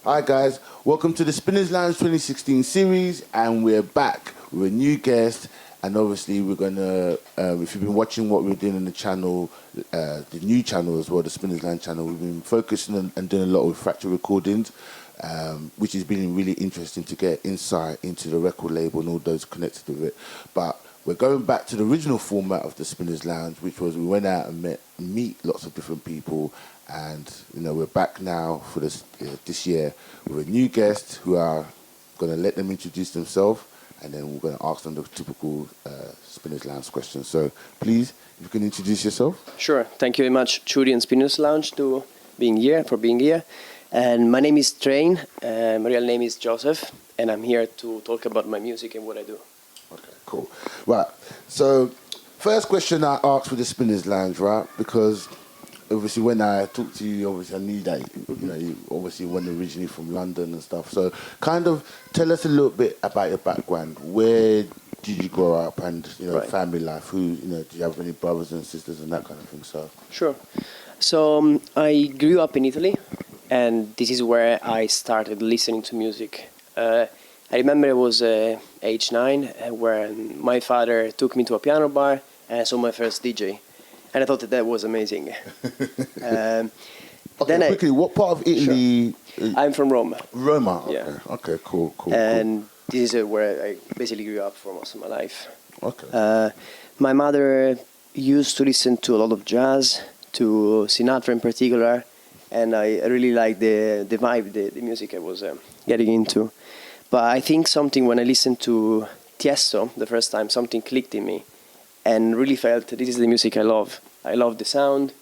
Hi guys, welcome to the Spinners Lounge 2016 series, and we're back with a new guest. And obviously, we're gonna. If you've been watching what we're doing on the channel, the new channel as well, the Spinners Lounge channel, we've been focusing on and doing a lot with fracture recordings, which has been really interesting to get insight into the record label and all those connected with it. But we're going back to the original format of the Spinners Lounge, which was we went out and meet lots of different people. And we're back now for this year with a new guest who are going to let them introduce themselves, and then we're going to ask them the typical Spinners Lounge questions. So please, if you can introduce yourself. Sure. Thank you very much, Chudi and Spinners Lounge, for being here. And my name is Train. My real name is Joseph, and I'm here to talk about my music and what I do. Okay, cool. Right. So first question I asked for the Spinners Lounge, right? Because obviously, when I talked to you, obviously I knew that you obviously went originally from London and stuff. So, kind of tell us a little bit about your background. Where did you grow up, and Right. family life? Who do you have any brothers and sisters and that kind of thing? So, Sure. So I grew up in Italy, and this is where I started listening to music. I remember it was age 9, when my father took me to a piano bar, and I saw my first DJ. And I thought that was amazing. okay, then quickly, what part of Italy? Sure. I'm from Rome. Roma. Okay. Yeah. Okay. Cool. And this is where I basically grew up for most of my life. Okay. My mother used to listen to a lot of jazz, to Sinatra in particular, and I really liked the vibe, the music I was getting into. But I think something when I listened to Tiesto the first time, something clicked in me. And really felt this is the music I love. I love the sound,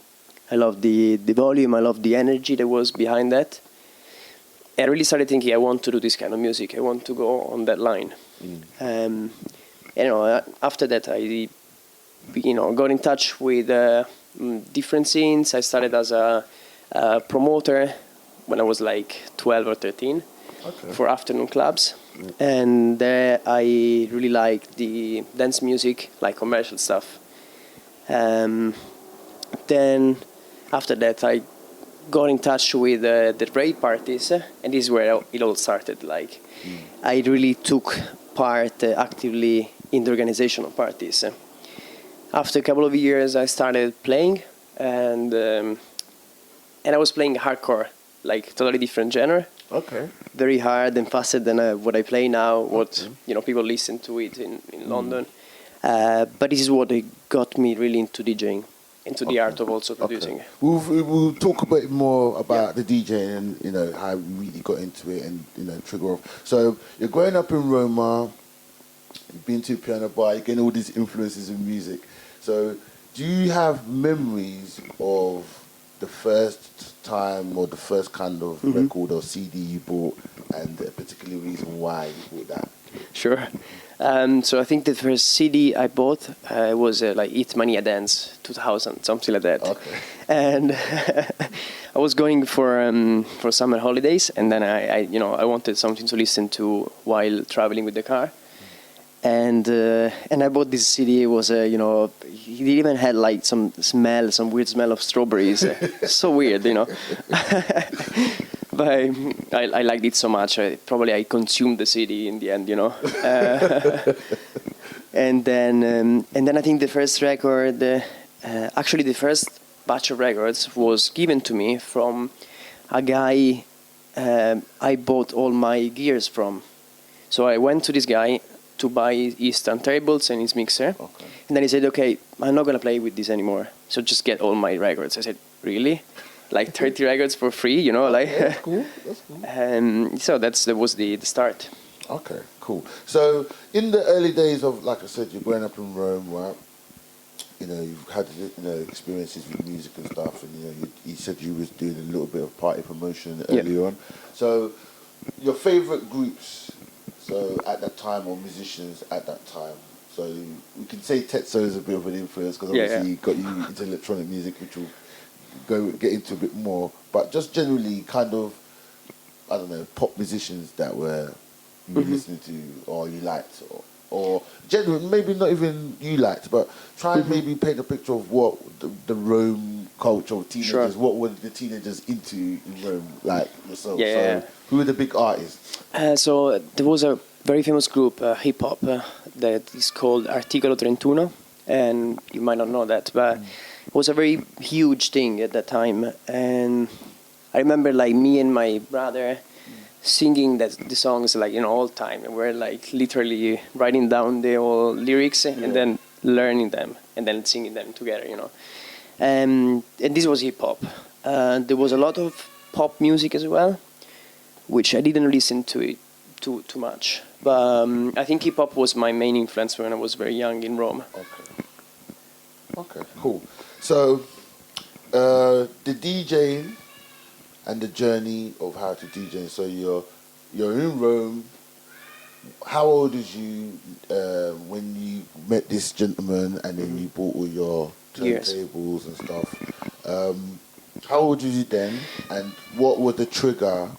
I love the volume, I love the energy that was behind that. And I really started thinking I want to do this kind of music. I want to go on that line. After that I got in touch with different scenes. I started as a promoter when I was like 12 or 13 for afternoon clubs. And there I really liked the dance music, like commercial stuff. Then after that I got in touch with the rave parties, and this is where it all started. I really took part actively in the organization of parties. After a couple of years I started playing, and I was playing hardcore, like totally different genre. Okay. Very hard and faster than what I play now. What people listen to it in London. But this is what got me really into DJing, into the art of also producing. We'll talk a bit more about the DJing and how you really got into it and trigger off. So you're growing up in Roma, you've been to a piano bar, you're getting all these influences in music. So do you have memories of the first time or the first kind of record or CD you bought, and a particular reason why you bought that? Sure. So I think the first CD I bought was like Eat Mania Dance 2000, something like that. Okay. And I was going for summer holidays, and then I wanted something to listen to while traveling with the car. And I bought this CD. It was it even had like some weird smell of strawberries. So weird, But I liked it so much. I consumed the CD in the end, And then I think the first record, actually the first batch of records was given to me from a guy I bought all my gears from. So I went to this guy to buy his turntables and his mixer. Okay. And then he said, okay, I'm not going to play with this anymore, so just get all my records. I said, really? Like 30 records for free, That's cool. That's cool. So that was the start. Okay, cool. So in the early days of, like I said, you're growing up in Rome, right? You've had experiences with music and stuff, and you said you was doing a little bit of party promotion earlier on. So your favourite groups, so at that time, or musicians at that time. So we can say Tetsu is a bit of an influence because obviously he got you into electronic music, which we'll get into a bit more. But just generally, kind of, I don't know, pop musicians that were you listening to or you liked, or generally maybe not even you liked, but try and maybe paint a picture of what the Rome culture of teenagers. Sure. What were the teenagers into in Rome, like yourself? Yeah, So yeah. who were the big artists? So there was a very famous group, hip hop, that is called Articolo 31, and you might not know that, but it was a very huge thing at that time. And I remember like me and my brother singing the songs like all the time. And we're like literally writing down the whole lyrics and then learning them and then singing them together. And this was hip hop. There was a lot of pop music as well, which I didn't listen to it too much. But I think hip hop was my main influence when I was very young in Rome. Okay, cool. So the DJing and the journey of how to DJ. So you're in Rome. How old was you when you met this gentleman and then you bought all your turntables and stuff? How old was you then, and what was the trigger,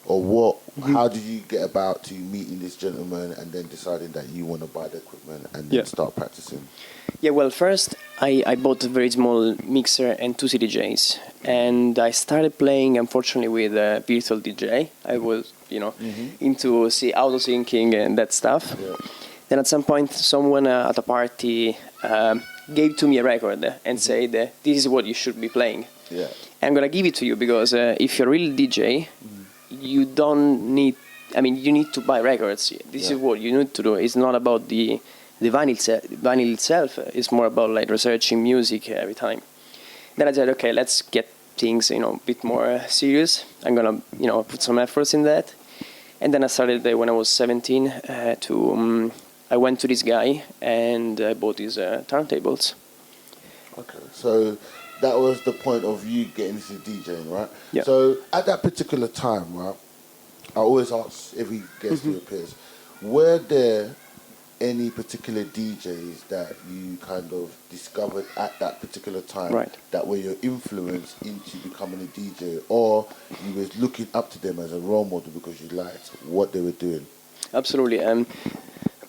or what? How did you get about to meeting this gentleman and then deciding that you want to buy the equipment and then start practicing? Yeah, well, first I bought a very small mixer and 2 CDJs, and I started playing, unfortunately, with a virtual DJ. I was, into auto syncing and that stuff. Yeah. Then at some point, someone at a party gave to me a record and said, "This is what you should be playing." Yeah. I'm gonna give it to you because if you're a real DJ, you don't need. I mean, you need to buy records. This is what you need to do. It's not about the vinyl itself. It's more about like researching music every time. Then I said, okay, let's get things a bit more serious. I'm gonna put some efforts in that. And then I started when I was 17 I went to this guy and I bought his turntables. Okay, so that was the point of you getting into DJing, right? Yeah. So at that particular time, right, I always ask every guest who appears, were there any particular DJs that you kind of discovered at that particular time that were your influence into becoming a DJ, or you was looking up to them as a role model because you liked what they were doing? Absolutely.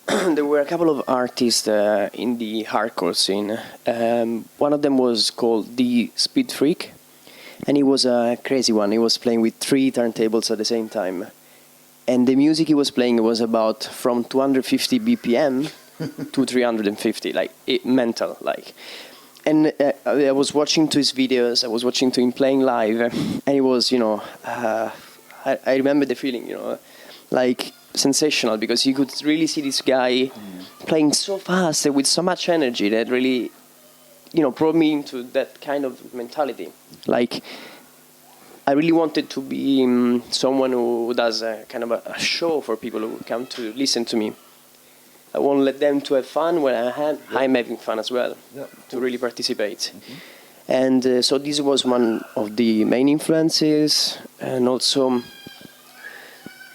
There were a couple of artists in the hardcore scene. One of them was called the Speed Freak, and he was a crazy one. He was playing with 3 turntables at the same time. And the music he was playing was about from 250 BPM to 350, like mental, like. And I was watching to his videos. I was watching to him playing live, and it was, I remember the feeling, like sensational, because you could really see this guy playing so fast and with so much energy that really, brought me into that kind of mentality, like. I really wanted to be someone who does a kind of a show for people who come to listen to me. I won't let them to have fun when I'm having fun as well, to really participate. And so this was one of the main influences. And also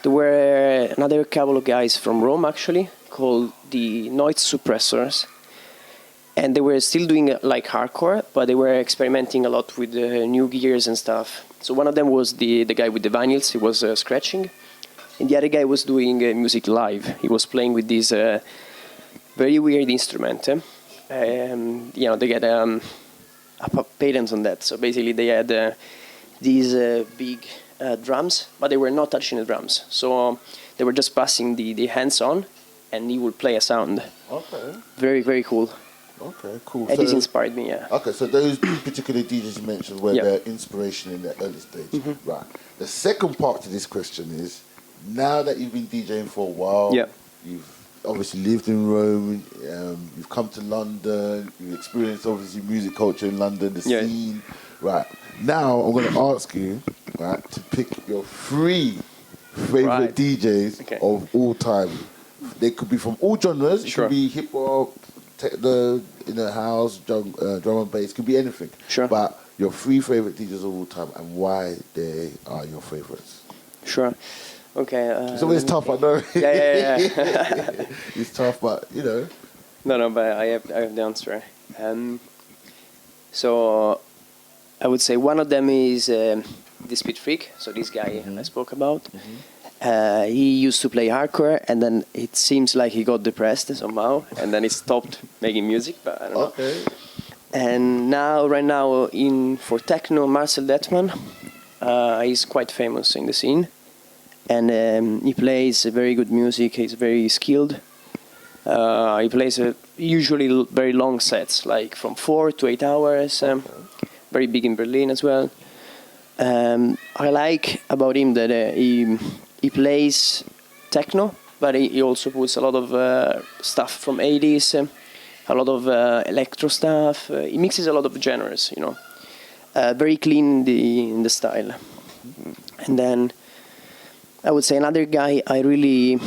there were another couple of guys from Rome, actually, called the Noise Suppressors. And they were still doing like hardcore, but they were experimenting a lot with new gears and stuff. So one of them was the guy with the vinyls. He was scratching, and the other guy was doing music live. He was playing with this very weird instrument. They get a patent on that. So basically, they had these big drums, but they were not touching the drums. So they were just passing the hands on, and he would play a sound. Okay. Very, very cool. Okay, cool. And this inspired me, yeah. Okay, so those particular DJs you mentioned were their inspiration in the early stage. Right. The second part to this question is, now that you've been DJing for a while, you've obviously lived in Rome, you've come to London, you've experienced obviously music culture in London, the scene. Right. Now I'm going to ask you, to pick your 3 favorite DJs of all time. They could be from all genres. It could be hip hop, techno, house, drum and bass. Could be anything. Sure. But your 3 favorite DJs of all time and why they are your favorites. Sure. Okay. It's always tough, I know. Yeah. It's tough, but No, but I have the answer. So I would say one of them is the Speed Freak. So this guy I spoke about. He used to play hardcore, and then it seems like he got depressed somehow, and then he stopped making music. But I don't know. And now, right now, for techno, Marcel Detman is quite famous in the scene, and he plays very good music. He's very skilled. He plays usually very long sets, like from 4 to 8 hours. Very big in Berlin as well. I like about him that he plays techno, but he also puts a lot of stuff from 80s, a lot of electro stuff. He mixes a lot of genres, you know. Very clean in the style. And then I would say another guy I really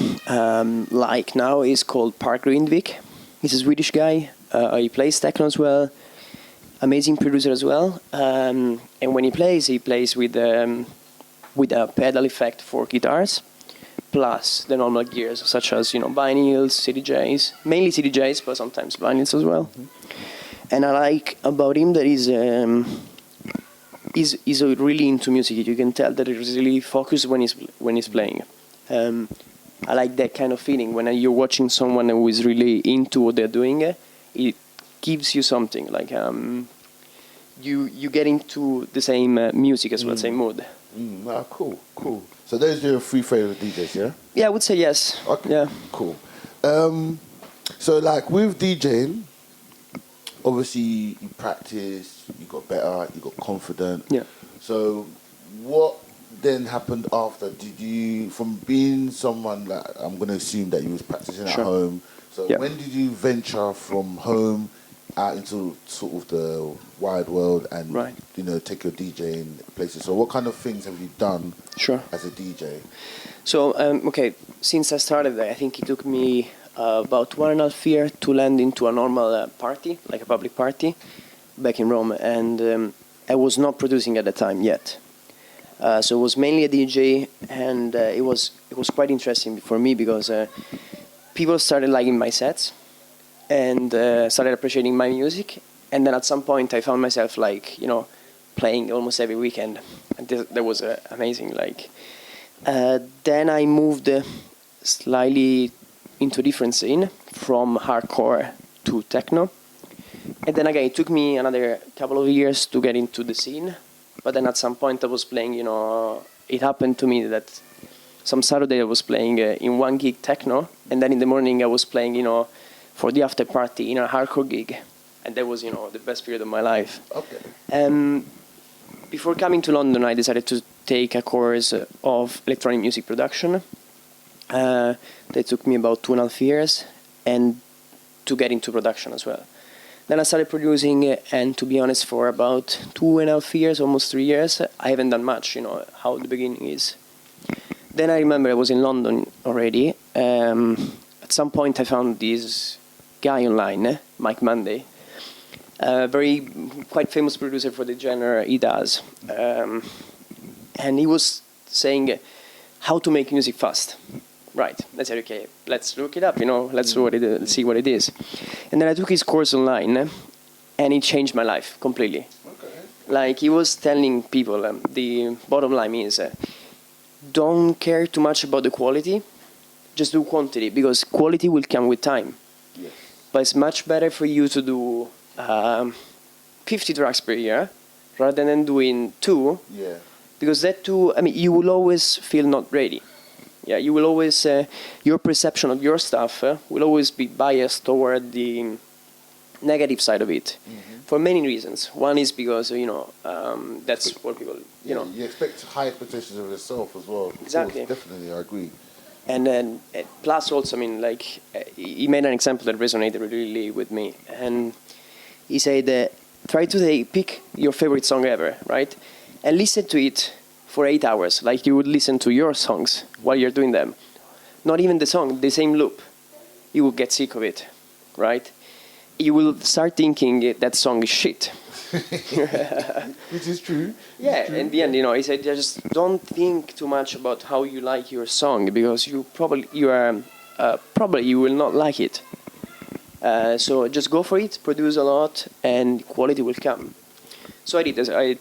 like now is called Park Grindvik. He's a Swedish guy. He plays techno as well. Amazing producer as well. And when he plays with a pedal effect for guitars, plus the normal gears such as vinyls, CDJs, mainly CDJs, but sometimes vinyls as well. And I like about him that he's really into music. You can tell that he's really focused when he's playing. I like that kind of feeling when you're watching someone who is really into what they're doing. It gives you something like you get into the same music as well, same mood. Cool. So those are your 3 favorite DJs, yeah? Yeah, I would say yes. Okay. Yeah. Cool. So like with DJing, obviously you practice, you got better, you got confident. Yeah. So what then happened after? Did you, from being someone that I'm going to assume that you was practicing at home, so when did you venture from home out into sort of the wide world and take your DJing places? So what kind of things have you done as a DJ? So since I started, I think it took me about 1.5 years to land into a normal party, like a public party, back in Rome, and I was not producing at the time yet. So it was mainly a DJ, and it was quite interesting for me because people started liking my sets and started appreciating my music. And then at some point, I found myself playing almost every weekend, and that was amazing. Then I moved slightly into a different scene from hardcore to techno. And then again, it took me another couple of years to get into the scene. But then at some point I was playing, it happened to me that some Saturday I was playing in one gig techno. And then in the morning I was playing, for the after party in a hardcore gig. And that was, the best period of my life. Okay. Before coming to London, I decided to take a course of electronic music production. That took me about 2.5 years, and to get into production as well. Then I started producing, and to be honest, for about 2.5 years, almost 3 years, I haven't done much, how the beginning is. Then I remember I was in London already. At some point I found this guy online, Mike Monday, quite famous producer for the genre he does. And he was saying how to make music fast. Right. I said, okay, let's look it up, let's see what it is. And then I took his course online, and it changed my life completely. Okay. He was telling people, the bottom line is, don't care too much about the quality, just do quantity, because quality will come with time. Yes. But it's much better for you to do 50 tracks per year, rather than doing 2, because that 2, you will always feel not ready. Yeah, you will always, your perception of your stuff will always be biased toward the negative side of it, for many reasons. One is because, that's what people, You expect high expectations of yourself as well. Exactly. Course, definitely, I agree. And then, plus also, he made an example that resonated really with me. And he said, try to pick your favorite song ever, right? And listen to it for 8 hours, like you would listen to your songs while you're doing them. Not even the song, the same loop. You will get sick of it, right? You will start thinking that song is shit. Which is true. Yeah, in the end, he said, just don't think too much about how you like your song, because you probably will not like it. So just go for it, produce a lot, and quality will come. So I did. I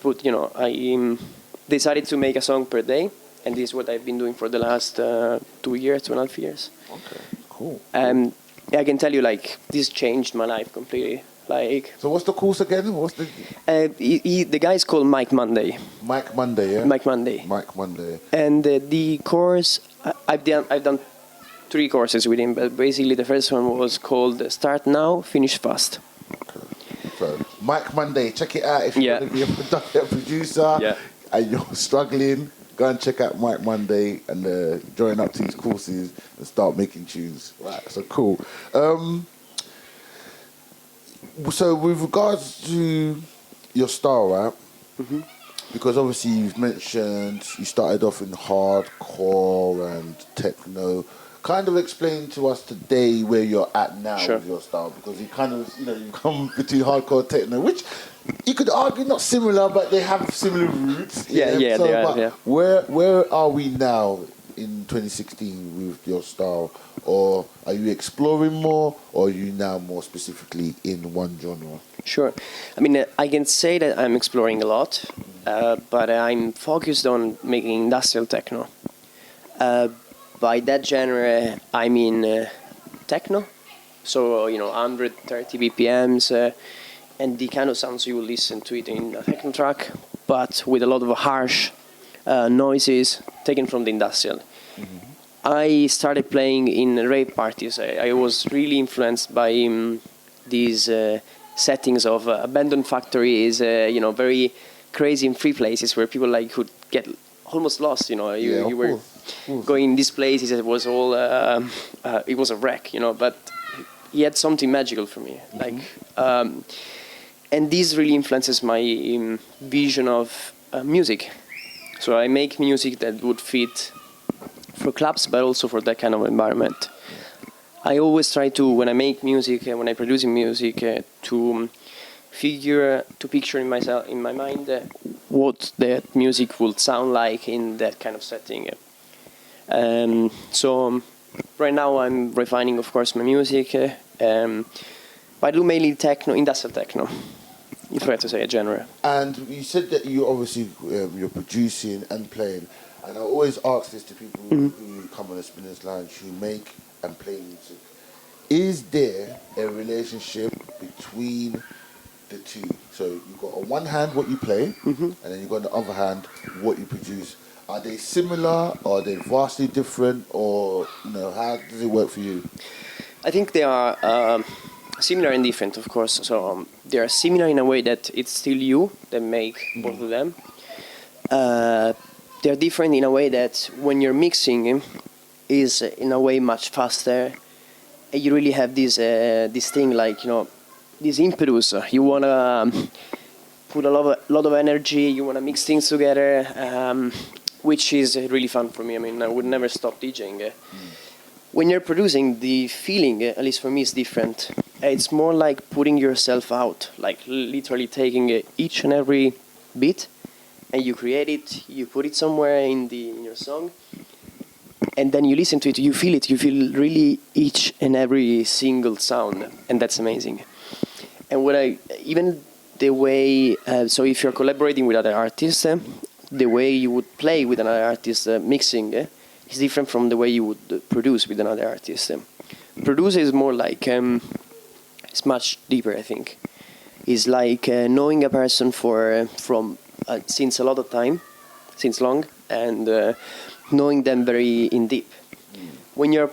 decided to make a song per day, and this is what I've been doing for the last 2 years, 2.5 years. Okay, cool. I can tell you, this changed my life completely. Like, So what's the course again? What's the the guy is called Mike Monday. Mike Monday? Yeah. Mike Monday. Mike Monday. And the course, I've done 3 courses with him, but basically the first one was called Start Now, Finish Fast. Okay. So Mike Monday, check it out if you Yeah. want to be a producer Yeah. and you're struggling. Go and check out Mike Monday and join up to his courses and start making tunes. Right, so cool. So with regards to your style, right? Mm-hmm. Because obviously you've mentioned you started off in hardcore and techno. Kind of explain to us today where you're at now Sure. with your style, because you kind of, you come between hardcore and techno, which you could argue not similar, but they have similar roots. Yeah, they are, but yeah. Where are we now in 2016 with your style? Or are you exploring more, or are you now more specifically in one genre? Sure. I mean, I can say that I'm exploring a lot, but I'm focused on making industrial techno. By that genre, I mean techno. So, 130 BPMs, and the kind of sounds you will listen to it in a techno track, but with a lot of harsh noises taken from the industrial. Mm-hmm. I started playing in rave parties. I was really influenced by these settings of abandoned factories, very crazy and free places where people could get almost lost. You were going in these places. It was all it was a wreck, but he had something magical for me. Mm-hmm. And this really influences my vision of music. So I make music that would fit for clubs, but also for that kind of environment. I always try to, when I make music, when I produce music, to picture in my mind what that music would sound like in that kind of setting. So right now I'm refining, of course, my music. But I do mainly techno, industrial techno, if I have to say a genre. And you said that you obviously you're producing and playing. And I always ask this to people who come on the Spinners Lounge who make and play music. Is there a relationship between the two? So you've got on one hand what you play, and then you've got on the other hand what you produce. Are they similar? Are they vastly different? Or how does it work for you? I think they are similar and different, of course. So they are similar in a way that it's still you that make both of them. They're different in a way that when you're mixing is in a way much faster. You really have this thing this impetus. You wanna put a lot of energy. You wanna mix things together, which is really fun for me. I mean, I would never stop DJing. When you're producing, the feeling, at least for me, is different. It's more like putting yourself out, like literally taking each and every beat. And you create it, you put it somewhere in your song, and then you listen to it, you feel it, you feel really each and every single sound, and that's amazing. And even the way, so if you're collaborating with other artists, the way you would play with another artist mixing is different from the way you would produce with another artist. Produce is more like, it's much deeper, I think. It's like knowing a person from since a lot of time, since long, and knowing them very in deep. When you're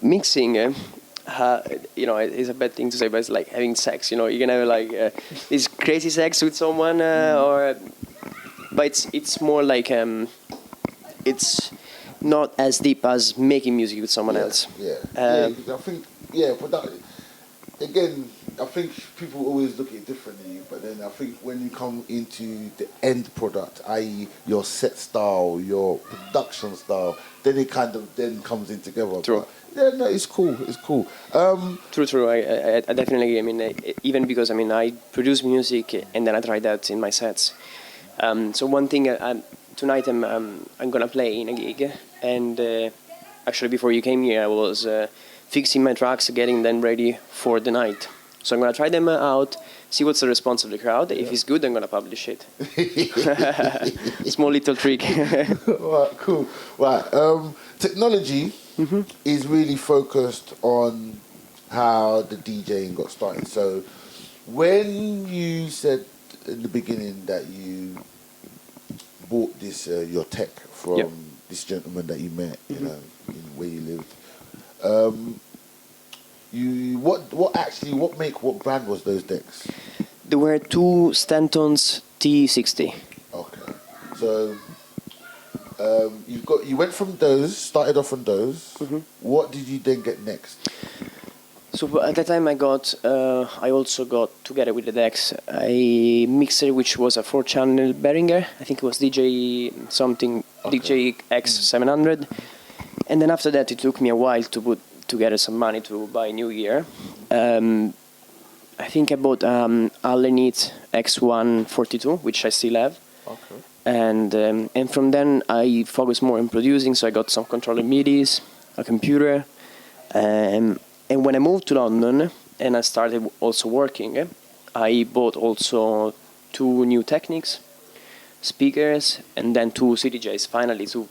mixing, it's a bad thing to say, but it's like having sex. You can have this crazy sex with someone, but it's more like it's not as deep as making music with someone else. I think but that, again, I think people always look at it differently, but then I think when you come into the end product, i.e. your set style, your production style, then it kind of then comes in together. True. But, it's cool. True. I definitely. I mean, even because I produce music and then I try that in my sets. So one thing tonight I'm gonna play in a gig, and actually before you came here I was fixing my tracks, getting them ready for the night. So I'm going to try them out, see what's the response of the crowd. If it's good, I'm going to publish it. Small little trick. Right, cool. Right, technology is really focused on how the DJing got started. So When you said in the beginning that you bought this your tech from this gentleman that you met, you know, in where you lived, what brand was those decks? There were two Stantons T60. Okay, so you went from those, started off on those. What did you then get next? So at that time I also got, together with the decks, a mixer which was a 4-channel Behringer. I think it was DJ something, DJ X700. And then after that it took me a while to put together some money to buy new gear. I think I bought Allenit X142, which I still have. Okay. And from then I focused more on producing, so I got some controller MIDIs, a computer. And when I moved to London and I started also working, I bought also 2 new Technics, speakers, and then 2 CDJs. Finally, to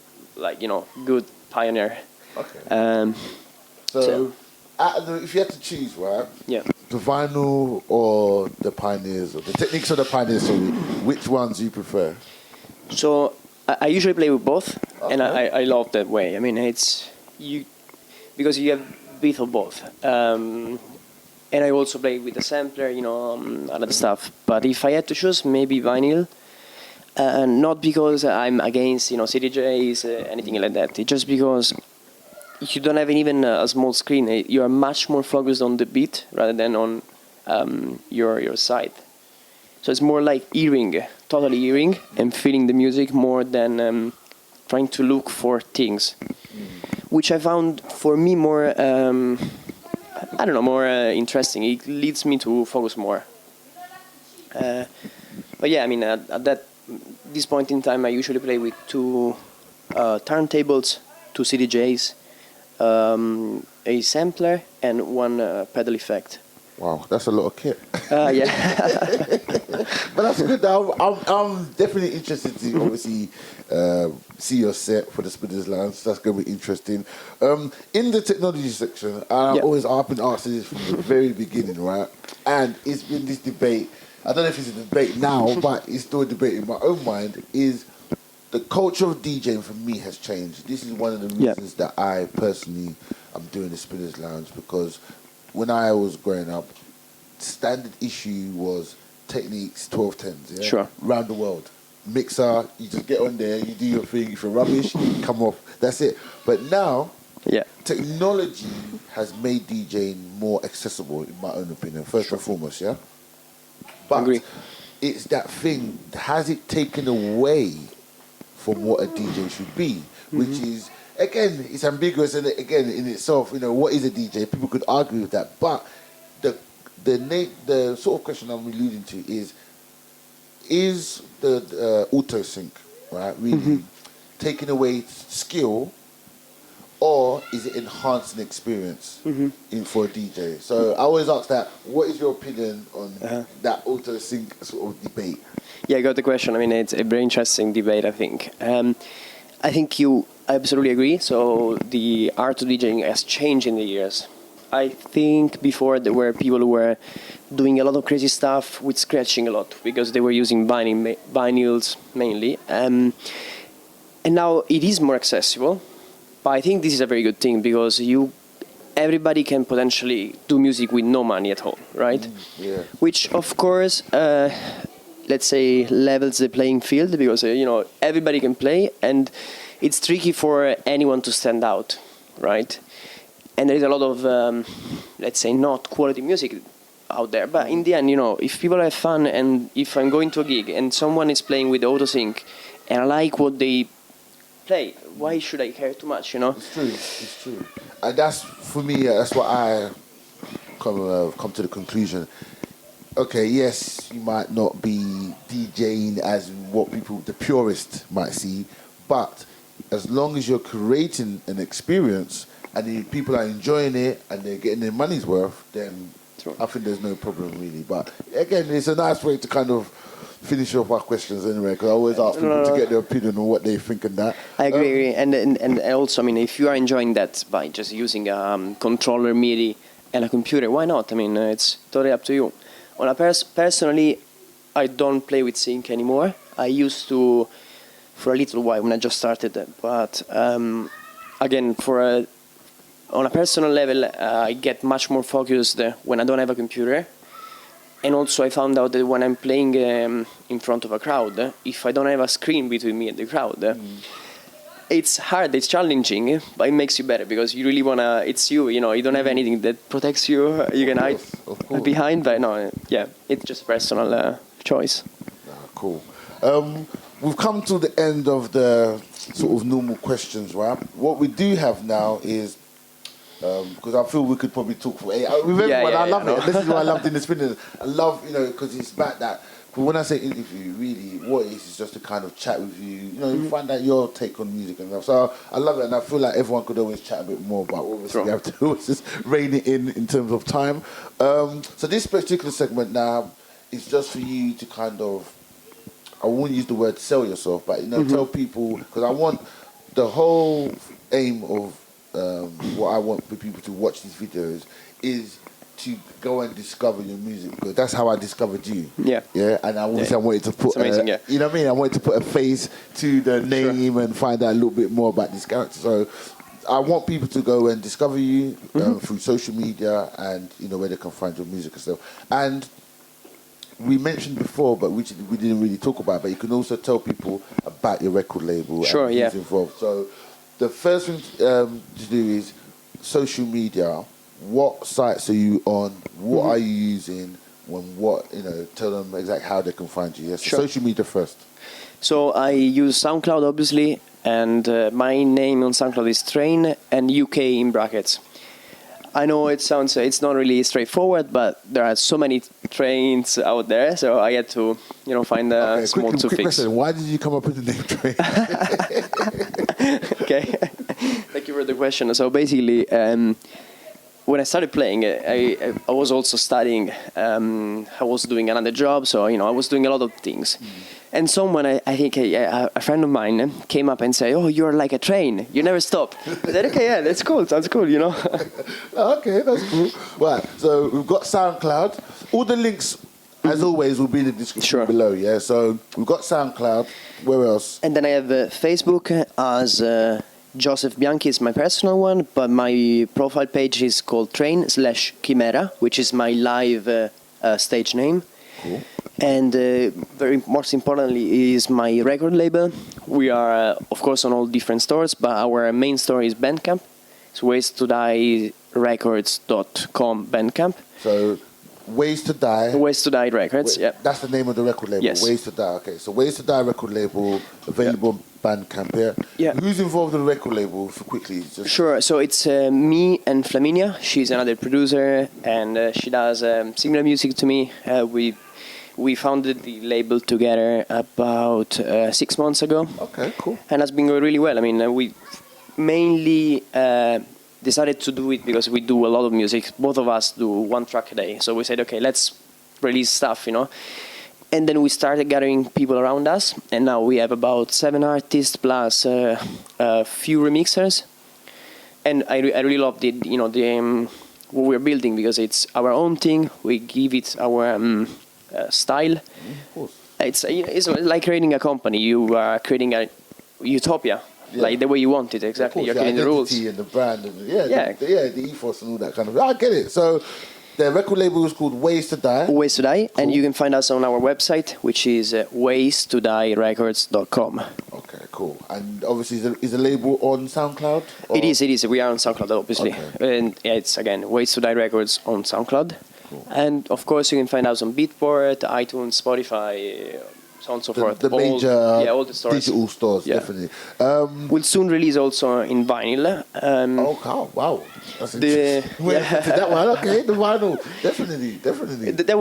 good Pioneer. Okay. So, if you had to choose, right? Yeah. The vinyl or the Pioneers, or the Techniques or the Pioneers, sorry, which ones do you prefer? So I usually play with both, Okay. and I love that way. I mean, because you have bit of both. And I also play with the sampler, other stuff. But if I had to choose, maybe vinyl. Not because I'm against, CDJs, anything like that. It's just because you don't have even a small screen. You are much more focused on the beat rather than on your side. So it's more like totally hearing and feeling the music more than trying to look for things. Which I found for me more, more interesting. It leads me to focus more. But yeah, I mean, at this point in time, I usually play with 2 turntables, 2 CDJs, a sampler, and 1 pedal effect. Wow, that's a lot of kit. Yeah. But that's good. I'm definitely interested to obviously see your set for the Spinners Lounge. That's going to be interesting. In the technology section, I've been asking this from the very beginning, right? And it's been this debate. I don't know if it's a debate now, but it's still a debate in my own mind. Is the culture of DJing for me has changed. This is one of the reasons that I personally am doing the Spinners Lounge, because when I was growing up, standard issue was Techniques 1210s, yeah? Sure. Around the world. Mixer, you just get on there, you do your thing. If you're rubbish, you come off. That's it. But now, technology has made DJing more accessible, in my own opinion, first and foremost, yeah? But Agree. It's that thing, has it taken away from what a DJ should be? Which is, again, it's ambiguous, and again, in itself, what is a DJ? People could argue with that. But the sort of question I'm alluding to is the auto sync, right, really taking away skill, or is it enhancing experience for a DJ? So I always ask that, what is your opinion on that auto sync sort of debate? Yeah, I got the question. I mean, it's a very interesting debate, I think. I think you absolutely agree. So the art of DJing has changed in the years. I think before there were people who were doing a lot of crazy stuff with scratching a lot because they were using vinyls mainly. And now it is more accessible. But I think this is a very good thing because everybody can potentially do music with no money at all, right? Yeah. Which, of course, let's say, levels the playing field because, everybody can play and it's tricky for anyone to stand out, right? And there is a lot of, let's say, not quality music out there. But in the end, if people have fun and if I'm going to a gig and someone is playing with autosync and I like what they play, why should I care too much, It's true. And that's, for me, that's what I come to the conclusion. Okay, yes, you might not be DJing as what the purists might see, but as long as you're creating an experience and the people are enjoying it and they're getting their money's worth, then I think there's no problem really. But again, it's a nice way to kind of finish off our questions anyway, because I always ask people to get their opinion on what they think and that. I agree. And also, I mean, if you are enjoying that by just using a controller MIDI and a computer, why not? I mean, it's totally up to you. On a personally, I don't play with sync anymore. I used to for a little while when I just started, but again, on a personal level, I get much more focused when I don't have a computer. And also I found out that when I'm playing in front of a crowd, if I don't have a screen between me and the crowd, it's hard, it's challenging, but it makes you better because you really wanna. It's you know. You don't have anything that protects you. You can hide behind, but no, yeah, it's just a personal choice. Cool. We've come to the end of the sort of normal questions, right? What we do have now is. Because I feel we could probably talk for 8 hours. With everyone, I love it. This is what I loved in the spinners. I love, because it's about that. But when I say interview, really, what it is just to kind of chat with you. You find out your take on music and stuff. So I love it, and I feel like everyone could always chat a bit more. But obviously, we have to always just rein it in terms of time. So this particular segment now is just for you to kind of. I won't use the word sell yourself, but tell people, because I want the whole aim of. What I want for people to watch these videos is to go and discover your music, because that's how I discovered you. Yeah. And I wanted to put, amazing, you know what I mean? I wanted to put a face to the name and find out a little bit more about this character. So I want people to go and discover you through social media and where they can find your music and stuff. And we mentioned before, but we didn't really talk about it, but you can also tell people about your record label and who's involved. So the first thing to do is social media. What sites are you on? What are you using? Tell them exactly how they can find you. Yes, social media first. So I use SoundCloud, obviously, and my name on SoundCloud is Train and UK in brackets. I know it's not really straightforward, but there are so many trains out there, so I had to, find a small to fix. Question. Why did you come up with the name Train? Okay, thank you for the question. So basically, when I started playing, I was also studying. I was doing another job, so I was doing a lot of things. And someone, I think a friend of mine came up and said, "Oh, you're like a train. You never stop." I said, "Okay, yeah, that's cool. Sounds cool, Okay, that's cool. Right, so we've got SoundCloud. All the links, as always, will be in the description below. Yeah, so we've got SoundCloud. Where else? And then I have Facebook as Joseph Bianchi is my personal one, but my profile page is called Train/Chimera, which is my live stage name. Cool. And most importantly is my record label. We are, of course, on all different stores, but our main store is Bandcamp. It's ways2dierecords.com Bandcamp. So Ways to Die. Ways to Die Records, yeah. That's the name of the record label, yes. Ways to Die. Okay, so Ways to Die record label, available on Bandcamp, yeah. Who's involved in the record label, for quickly? Sure, so it's me and Flaminia. She's another producer, and she does similar music to me. We founded the label together about 6 months ago. Okay, cool. And has been going really well. I mean, we mainly decided to do it because we do a lot of music. Both of us do 1 track a day. So we said, okay, let's release stuff, And then we started gathering people around us. And now we have about 7 artists plus a few remixers. And I really love what we're building because it's our own thing. We give it our style. Of course. It's like creating a company. You are creating a utopia. Yeah. Like the way you want it, exactly. You're creating the rules. And the brand, and the ethos and all that kind of. I get it. So the record label is called Ways to Die. Ways to Die, cool. And you can find us on our website, which is ways2dierecords.com. Okay, cool. And obviously, is the label on SoundCloud? Or? It is. We are on SoundCloud, obviously, and it's again Ways to Die Records on SoundCloud, and of course you can find us on Beatport, iTunes, Spotify. So on and so forth. The major all the stores. Digital stores, definitely. We'll soon release also in vinyl. Wow. That's interesting. That one, okay, the vinyl. Definitely. That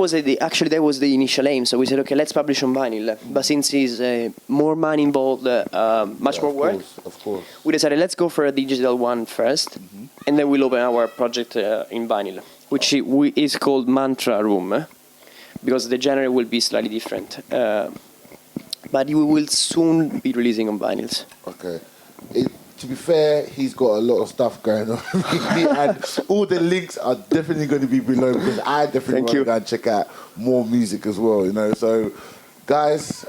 was the initial aim. So we said, okay, let's publish on vinyl. But since it's more money involved, much more work, of course. We decided let's go for a digital one first, and then we'll open our project in vinyl, which is called Mantra Room, because the genre will be slightly different. But we will soon be releasing on vinyls. Okay. to be fair, he's got a lot of stuff going on. And all the links are definitely going to be below because I definitely want to go and check out more music as well, you know. So, guys,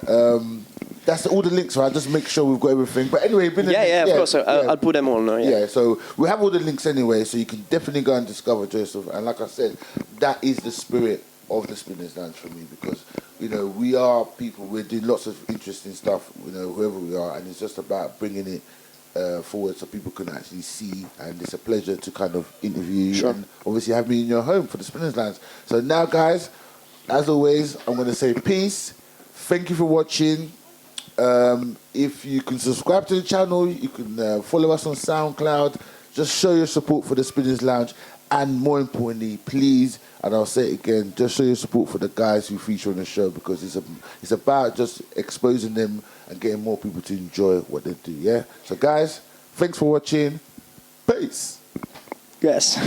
that's all the links, right? Just make sure we've got everything. But anyway, of course. I'll put them on. Yeah, so we have all the links anyway, so you can definitely go and discover Joseph. And like I said, that is the spirit of the Spinners Lounge for me because, you know, we are people, we're doing lots of interesting stuff, you know, whoever we are, and it's just about bringing it forward so people can actually see, and it's a pleasure to kind of interview you and obviously have me in your home for the Spinners Lounge. So now, guys, as always, I'm going to say peace. Thank you for watching. If you can subscribe to the channel, you can follow us on SoundCloud. Just show your support for the Spinners Lounge, and more importantly, please, and I'll say it again, just show your support for the guys who feature on the show because it's about just exposing them and getting more people to enjoy what they do. Yeah. So, guys, thanks for watching. Peace. Yes.